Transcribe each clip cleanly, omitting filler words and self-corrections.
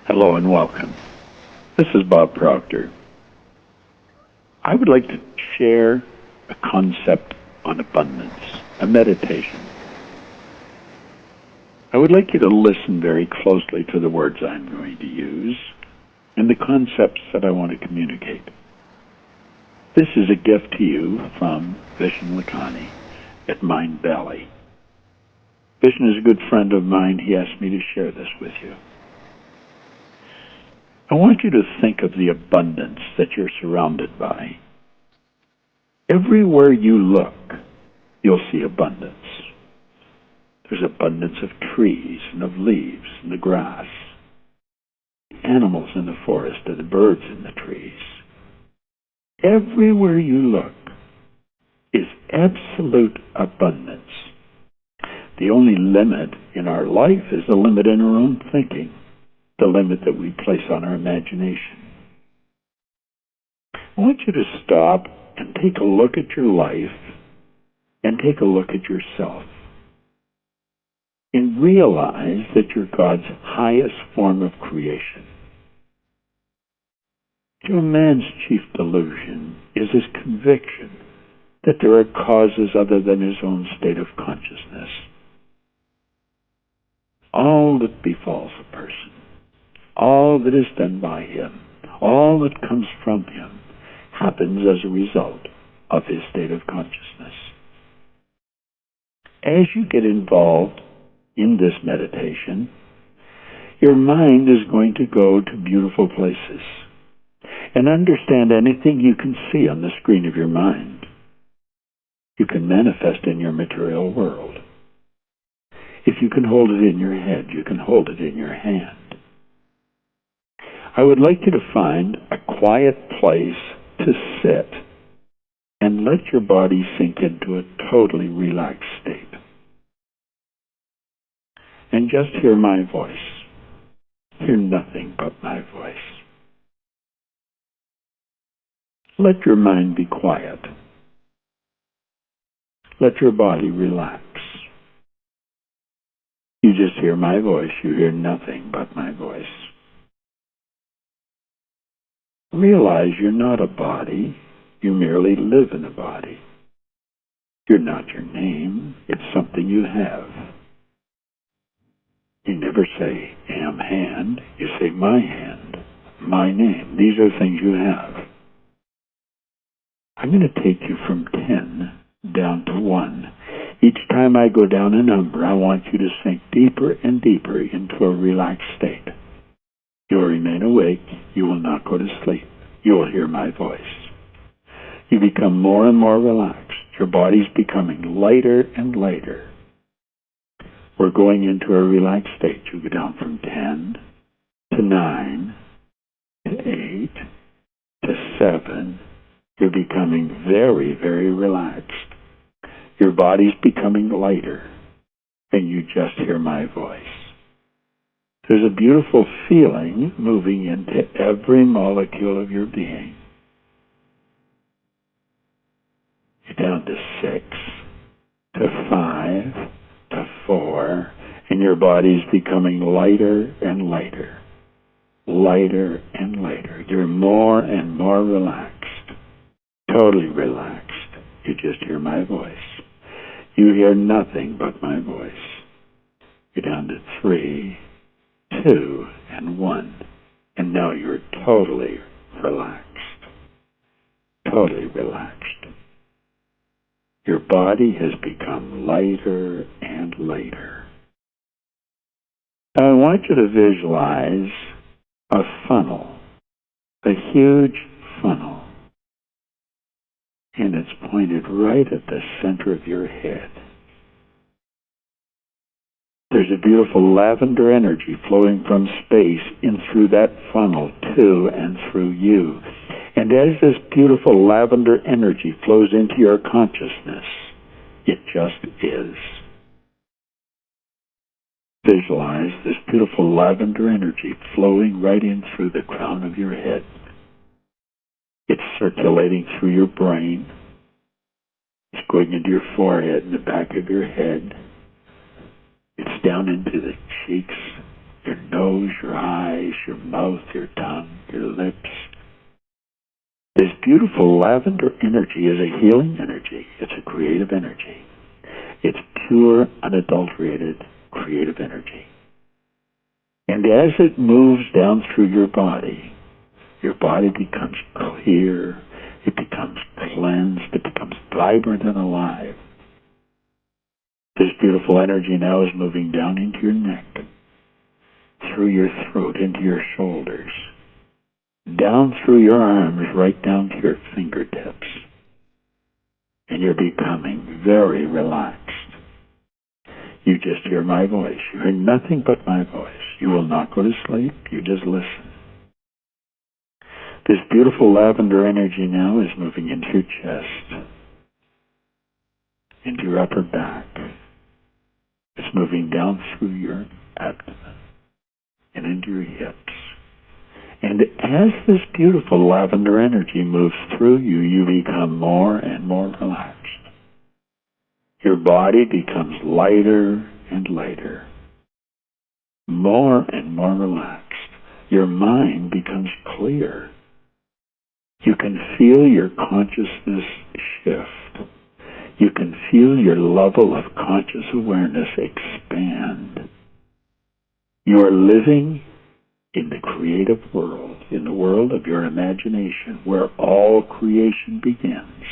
Hello and welcome. This is Bob Proctor. I would like to share a concept on abundance, a meditation. I would like you to listen very closely to the words I'm going to use and the concepts that I want to communicate. This is a gift to you from Vishen Lakhani at Mind Valley. Vishen is a good friend of mine. He asked me to share this with you. I want you to think of the abundance that you're surrounded by. Everywhere you look, you'll see abundance. There's abundance of trees and of leaves and the grass, animals in the forest and the birds in the trees. Everywhere you look is absolute abundance. The only limit in our life is the limit in our own thinking, the limit that we place on our imagination. I want you to stop and take a look at your life and take a look at yourself and realize that you're God's highest form of creation. A man's chief delusion is his conviction that there are causes other than his own state of consciousness. All that befalls a person, all that is done by him, all that comes from him, happens as a result of his state of consciousness. As you get involved in this meditation, your mind is going to go to beautiful places and understand anything you can see on the screen of your mind. You can manifest in your material world. If you can hold it in your head, you can hold it in your hand. I would like you to find a quiet place to sit and let your body sink into a totally relaxed state. And just hear my voice. Hear nothing but my voice. Let your mind be quiet. Let your body relax. You just hear my voice. You hear nothing but my voice. Realize you're not a body. You merely live in a body. You're not your name. It's something you have. You never say, am hand. You say, my hand, my name. These are things you have. I'm going to take you from 10 down to 1. Each time I go down a number, I want you to sink deeper and deeper into a relaxed state. You will remain awake. You will not go to sleep. You will hear my voice. You become more and more relaxed. Your body's becoming lighter and lighter. We're going into a relaxed state. You go down from 10 to 9 to 8 to 7. You're becoming very, very relaxed. Your body's becoming lighter, and you just hear my voice. There's a beautiful feeling moving into every molecule of your being. You're down to 6, to 5, to 4, and your body's becoming lighter and lighter, lighter and lighter. You're more and more relaxed. Totally relaxed. You just hear my voice. You hear nothing but my voice. You're down to 3, 2, and 1. And now you're totally relaxed. Totally relaxed. Your body has become lighter and lighter. Now I want you to visualize a funnel, a huge funnel. And it's pointed right at the center of your head. There's a beautiful lavender energy flowing from space in through that funnel to and through you. And as this beautiful lavender energy flows into your consciousness, it just is. Visualize this beautiful lavender energy flowing right in through the crown of your head. It's circulating through your brain. It's going into your forehead and the back of your head. It's down into the cheeks, your nose, your eyes, your mouth, your tongue, your lips. This beautiful lavender energy is a healing energy. It's a creative energy. It's pure, unadulterated, creative energy. And as it moves down through your body becomes clear, it becomes cleansed, it becomes vibrant and alive. This beautiful energy now is moving down into your neck, through your throat, into your shoulders, down through your arms, right down to your fingertips. And you're becoming very relaxed. You just hear my voice. You hear nothing but my voice. You will not go to sleep. You just listen. This beautiful lavender energy now is moving into your chest, into your upper back. It's moving down through your abdomen and into your hips. And as this beautiful lavender energy moves through you, you become more and more relaxed. Your body becomes lighter and lighter, more and more relaxed. Your mind becomes clear. You can feel your consciousness shift. You can feel your level of conscious awareness expand. You are living in the creative world, in the world of your imagination, where all creation begins.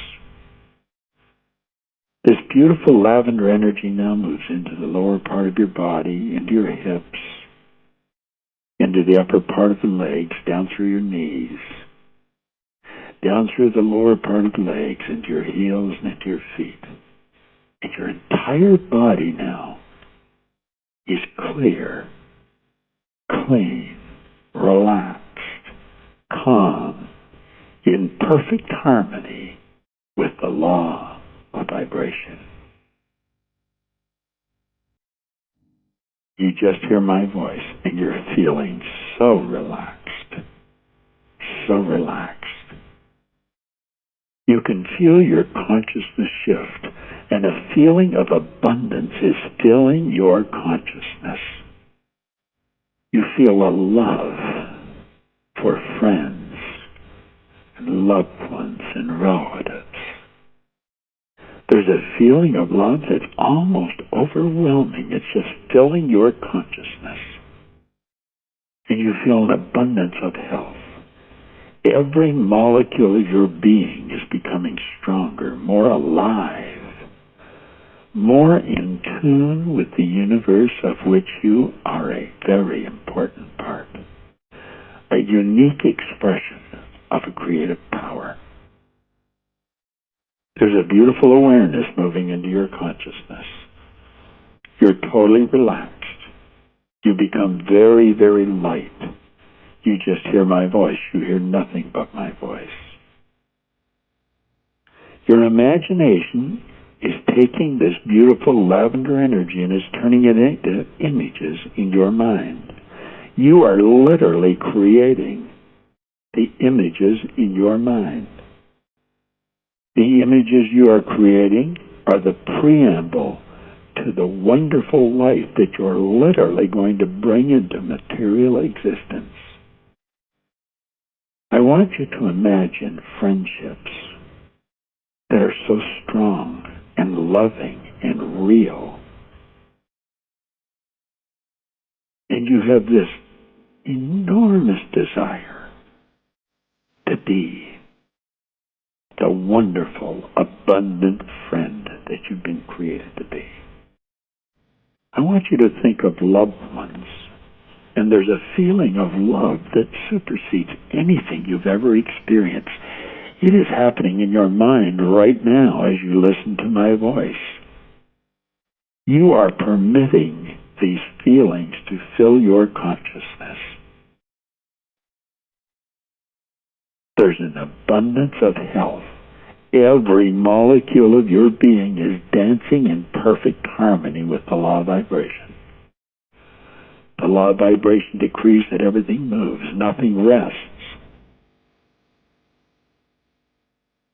This beautiful lavender energy now moves into the lower part of your body, into your hips, into the upper part of the legs, down through your knees, down through the lower part of the legs, into your heels and into your feet. And your entire body now is clear, clean, relaxed, calm, in perfect harmony with the law of vibration. You just hear my voice and you're feeling so relaxed, so relaxed. You can feel your consciousness shift, and a feeling of abundance is filling your consciousness. You feel a love for friends and loved ones and relatives. There's a feeling of love that's almost overwhelming. It's just filling your consciousness. And you feel an abundance of health. Every molecule of your being is becoming stronger, more alive, more in tune with the universe of which you are a very important part, a unique expression of a creative power. There's a beautiful awareness moving into your consciousness. You're totally relaxed. You become very, very light. You just hear my voice. You hear nothing but my voice. Your imagination is taking this beautiful lavender energy and is turning it into images in your mind. You are literally creating the images in your mind. The images you are creating are the preamble to the wonderful life that you're literally going to bring into material existence. I want you to imagine friendships that are so strong and loving and real. And you have this enormous desire to be the wonderful, abundant friend that you've been created to be. I want you to think of loved ones, and there's a feeling of love that supersedes anything you've ever experienced. It is happening in your mind right now as you listen to my voice. You are permitting these feelings to fill your consciousness. There's an abundance of health. Every molecule of your being is dancing in perfect harmony with the law of vibration. The law of vibration decrees that everything moves, nothing rests.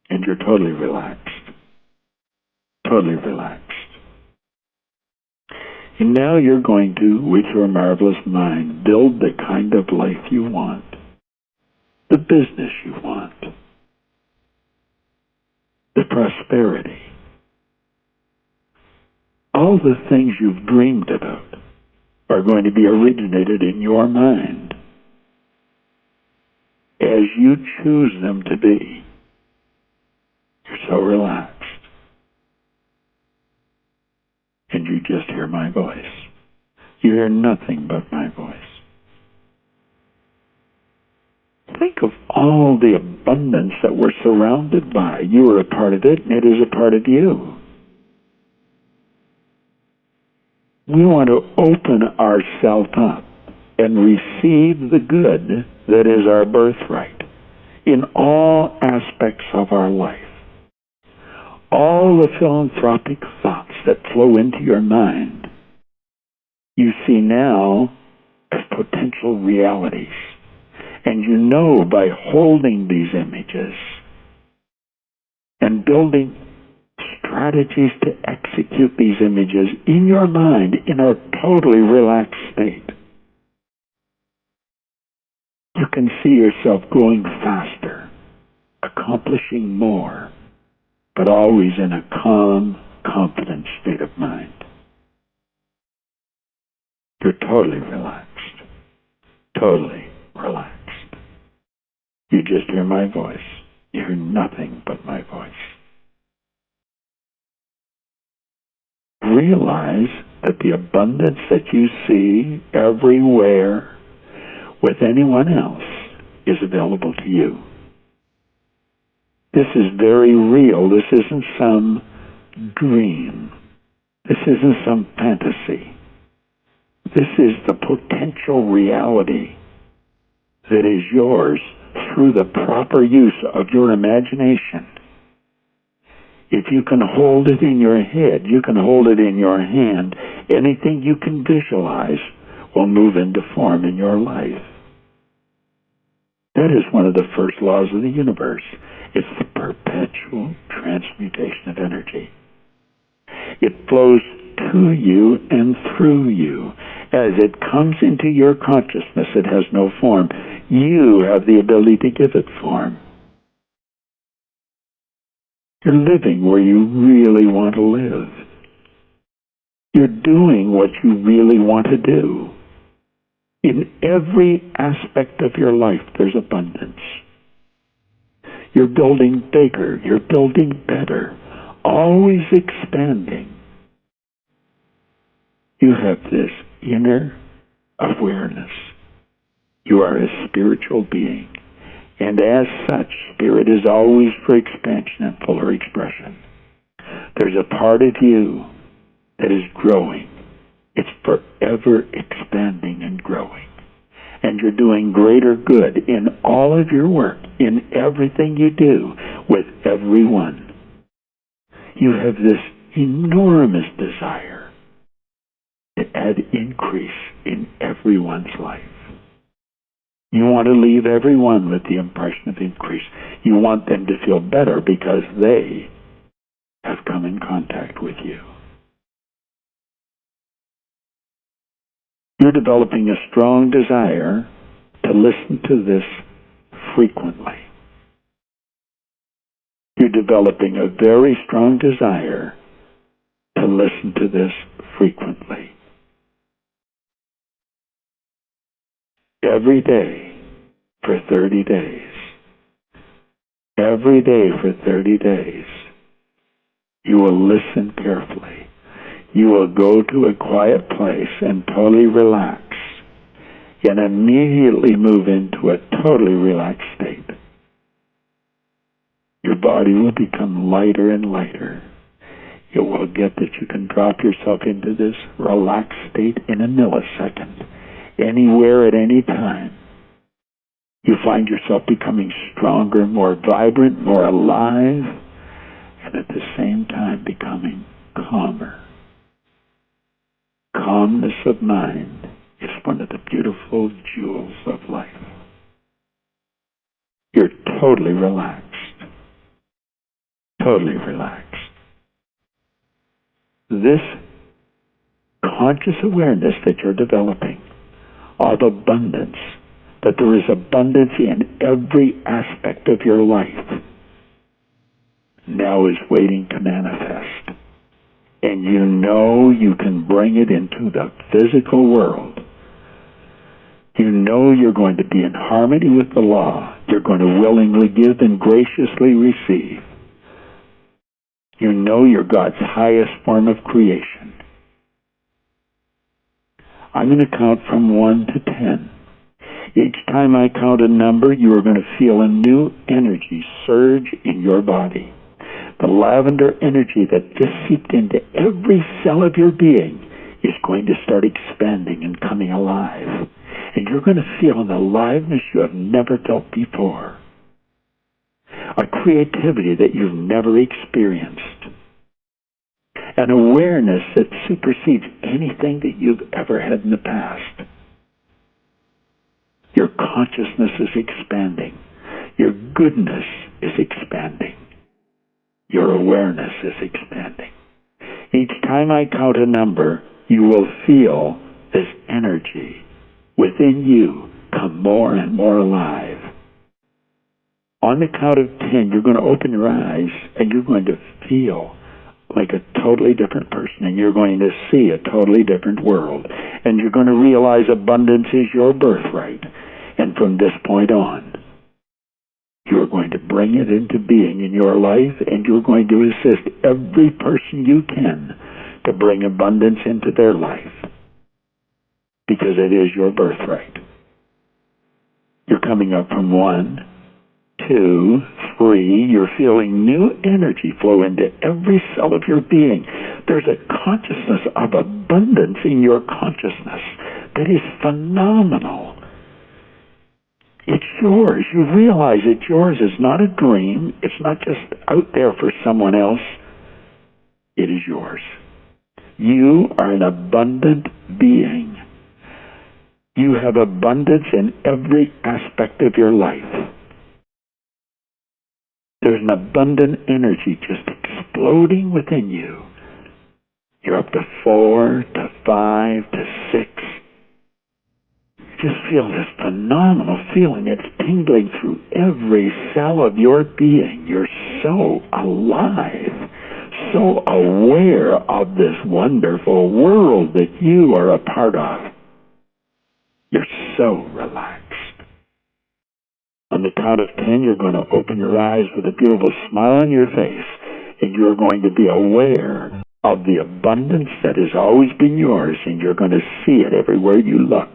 And you're totally relaxed. Totally relaxed. And now you're going to, with your marvelous mind, build the kind of life you want, the business you want, the prosperity, all the things you've dreamed about are going to be originated in your mind as you choose them to be. You're so relaxed. And you just hear my voice. You hear nothing but my voice. Think of all the abundance that we're surrounded by. You are a part of it, and it is a part of you. We want to open ourselves up and receive the good that is our birthright in all aspects of our life. All the philanthropic thoughts that flow into your mind, you see now as potential realities. And you know by holding these images and building strategies to execute these images in your mind in a totally relaxed state, you can see yourself going faster, accomplishing more, but always in a calm, confident state of mind. You're totally relaxed. Totally relaxed. You just hear my voice. You hear nothing but my voice. Realize that the abundance that you see everywhere with anyone else is available to you. This is very real. This isn't some dream. This isn't some fantasy. This is the potential reality that is yours through the proper use of your imagination. If you can hold it in your head, you can hold it in your hand. Anything you can visualize will move into form in your life. That is one of the first laws of the universe. It's the perpetual transmutation of energy. It flows to you and through you. As it comes into your consciousness, it has no form. You have the ability to give it form. You're living where you really want to live. You're doing what you really want to do. In every aspect of your life, there's abundance. You're building bigger. You're building better. Always expanding. You have this inner awareness. You are a spiritual being. And as such, spirit is always for expansion and fuller expression. There's a part of you that is growing. It's forever expanding and growing. And you're doing greater good in all of your work, in everything you do, with everyone. You have this enormous desire to add increase in everyone's life. You want to leave everyone with the impression of increase. You want them to feel better because they have come in contact with you. You're developing a strong desire to listen to this frequently. You're developing a very strong desire to listen to this frequently. Every day for 30 days. Every day for 30 days. You will listen carefully. You will go to a quiet place and totally relax and immediately move into a totally relaxed state. Your body will become lighter and lighter. You will get that you can drop yourself into this relaxed state in a millisecond, anywhere at any time. You find yourself becoming stronger, more vibrant, more alive, and at the same time becoming calmer. Calmness of mind is one of the beautiful jewels of life. You're totally relaxed. Totally relaxed. This conscious awareness that you're developing of abundance, that there is abundance in every aspect of your life, now is waiting to manifest. And you know you can bring it into the physical world. You know you're going to be in harmony with the law. You're going to willingly give and graciously receive. You know you're God's highest form of creation. I'm going to count from 1 to 10. Each time I count a number, you are going to feel a new energy surge in your body. The lavender energy that just seeped into every cell of your being is going to start expanding and coming alive. And you're going to feel an aliveness you have never felt before. A creativity that you've never experienced. An awareness that supersedes anything that you've ever had in the past. Your consciousness is expanding. Your goodness is expanding. Your awareness is expanding. Each time I count a number, you will feel this energy within you come more and more alive. On the count of 10, you're going to open your eyes and you're going to feel like a totally different person, and you're going to see a totally different world. And you're going to realize abundance is your birthright. And from this point on, you're going to bring it into being in your life, and you're going to assist every person you can to bring abundance into their life. Because it is your birthright. You're coming up from 1, 2, 3. You're feeling new energy flow into every cell of your being. There's a consciousness of abundance in your consciousness that is phenomenal. It's yours. You realize it's yours. It's not a dream. It's not just out there for someone else. It is yours. You are an abundant being. You have abundance in every aspect of your life. There's an abundant energy just exploding within you. You're up to 4, to 5, to 6. Just feel this phenomenal feeling. It's tingling through every cell of your being. You're so alive, so aware of this wonderful world that you are a part of. You're so relaxed. On the count of 10, you're going to open your eyes with a beautiful smile on your face, and you're going to be aware of the abundance that has always been yours, and you're going to see it everywhere you look.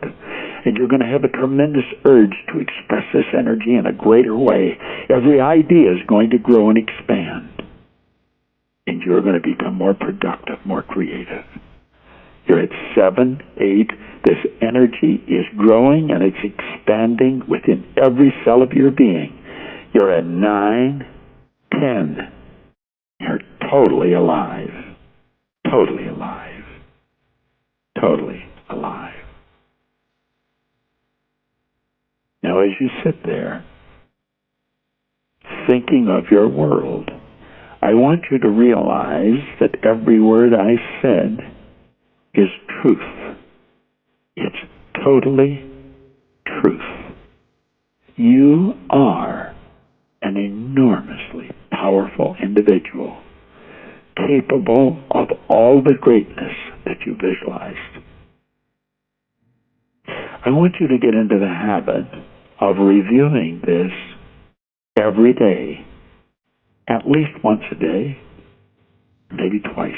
And you're going to have a tremendous urge to express this energy in a greater way. Every idea is going to grow and expand. And you're going to become more productive, more creative. You're at 7, 8. This energy is growing and it's expanding within every cell of your being. You're at 9, 10. You're totally alive. Totally alive. Totally alive. Now, as you sit there, thinking of your world, I want you to realize that every word I said is truth. It's totally truth. You are an enormously powerful individual, capable of all the greatness that you visualized. I want you to get into the habit of reviewing this every day, at least once a day, maybe twice.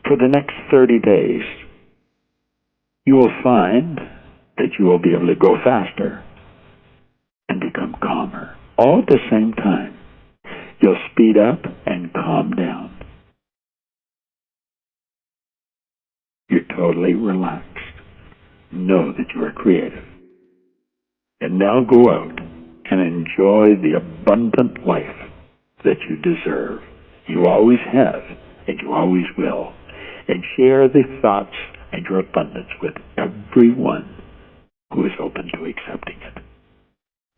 For the next 30 days, you will find that you will be able to go faster and become calmer. All at the same time, you'll speed up and calm down. You're totally relaxed. Know that you are creative. And now go out and enjoy the abundant life that you deserve. You always have, and you always will. And share the thoughts and your abundance with everyone who is open to accepting it.